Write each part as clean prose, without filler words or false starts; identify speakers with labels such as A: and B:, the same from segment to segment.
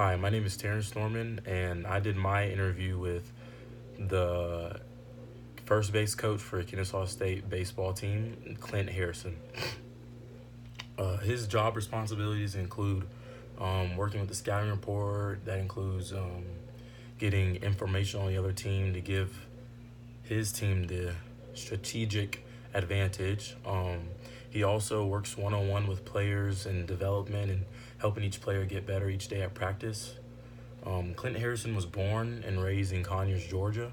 A: Hi, my name is Terrence Norman, and I did my interview with the first base coach for Kennesaw State baseball team, Clint Harrison. His job responsibilities include working with the scouting report. That includes getting information on the other team to give his team the strategic advantage. He also works one on one with players and development and helping each player get better each day at practice. Clint Harrison was born and raised in Conyers, Georgia.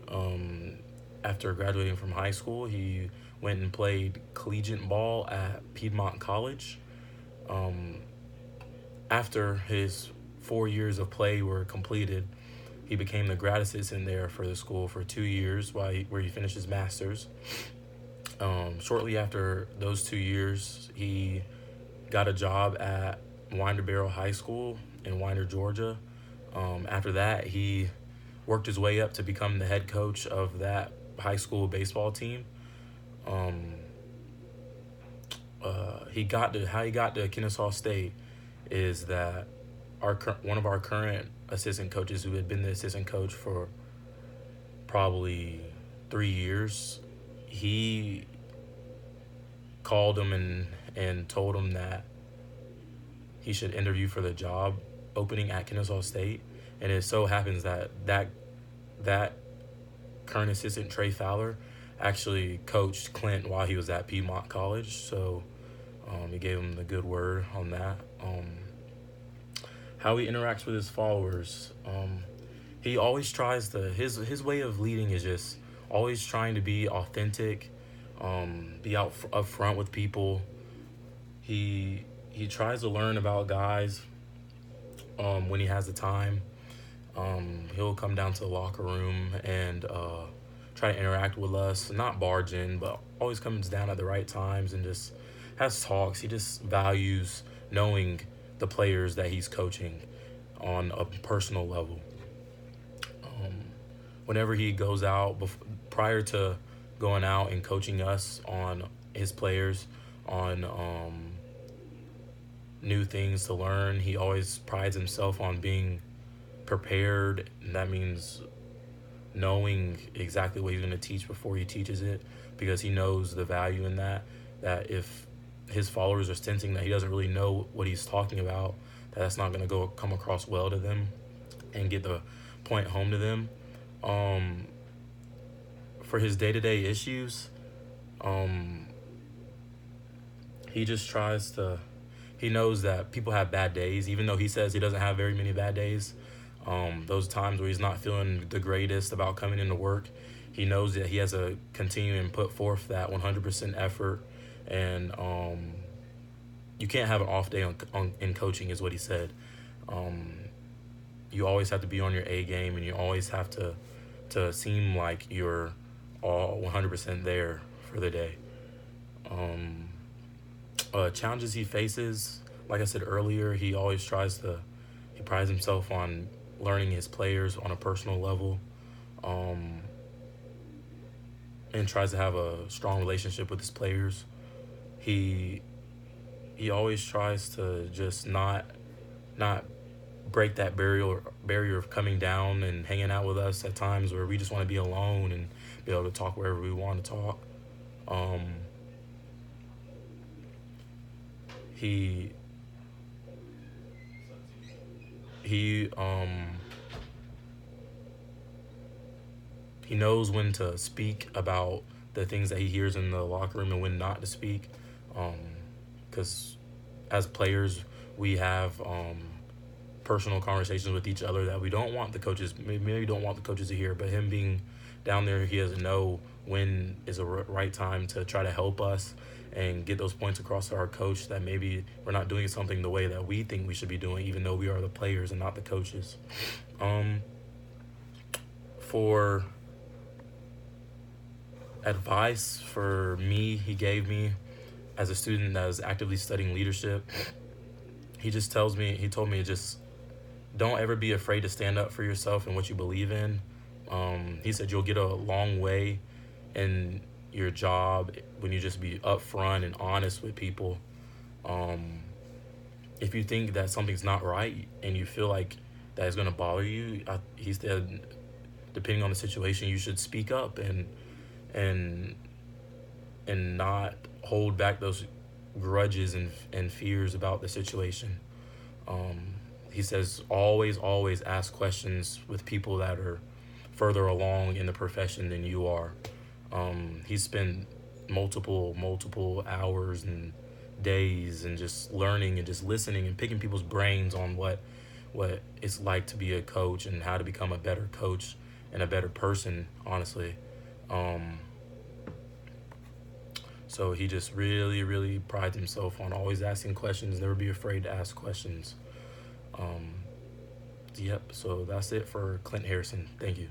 A: Um, After graduating from high school, he went and played collegiate ball at Piedmont College. Um, After his 4 years of play were completed, he became the grad assistant there for the school for 2 years where he finished his master's. Shortly after those 2 years, he got a job at Winder Barrow High School in Winder, Georgia. After that, he worked his way up to become the head coach of that high school baseball team. Um, he got to how he got to Kennesaw State is that one of our current assistant coaches, who had been the assistant coach for probably 3 years, he called him and told him that he should interview for the job opening at Kennesaw State. And it so happens that current assistant Trey Fowler actually coached Clint while he was at Piedmont College. So he gave him the good word on that. How he interacts with his followers, he always tries to his way of leading is just always trying to be authentic, be up front with people. He tries to learn about guys when he has the time. He'll come down to the locker room and try to interact with us, not barge in, but always comes down at the right times and just has talks. He just values knowing the players that he's coaching on a personal level. Whenever he goes out, prior to going out and coaching us on his players, on new things to learn, he always prides himself on being prepared. And that means knowing exactly what he's going to teach before he teaches it, because he knows the value in that if his followers are sensing that he doesn't really know what he's talking about, that's not going to go come across well to them and get the point home to them. um for his day-to-day issues, um he just tries to he knows that people have bad days, even though he says he doesn't have very many bad days. Those times where he's not feeling the greatest about coming into work, he knows that he has to continue and put forth that 100% effort. And you can't have an off day in coaching, is what he said. Um, you always have to be on your A game, and you always have to seem like you're all 100% there for the day. Um, Challenges he faces, like I said earlier, he prides himself on learning his players on a personal level, um, and tries to have a strong relationship with his players. He he always tries to just not break that barrier of coming down and hanging out with us at times where we just want to be alone and be able to talk wherever we want to talk. Um, he he he knows when to speak about the things that he hears in the locker room and when not to speak. Because as players, we have personal conversations with each other that we don't want the coaches, maybe don't want the coaches to hear. But him being down there, he doesn't know when is a right time to try to help us and get those points across to our coach that maybe we're not doing something the way that we think we should be doing, even though we are the players and not the coaches. Um, for advice for me, he gave me as a student that is actively studying leadership, he told me just don't ever be afraid to stand up for yourself and what you believe in. He said you'll get a long way in your job when you just be upfront and honest with people. Um, if you think that something's not right and you feel like that is going to bother you, he said, depending on the situation, you should speak up and not hold back those grudges and fears about the situation. Um, he says always ask questions with people that are further along in the profession than you are. He spent multiple hours and days and just learning and just listening and picking people's brains on what it's like to be a coach and how to become a better coach and a better person, honestly. Um, so he just really prides himself on always asking questions, never be afraid to ask questions. Um, yep, so that's it for Clint Harrison. Thank you.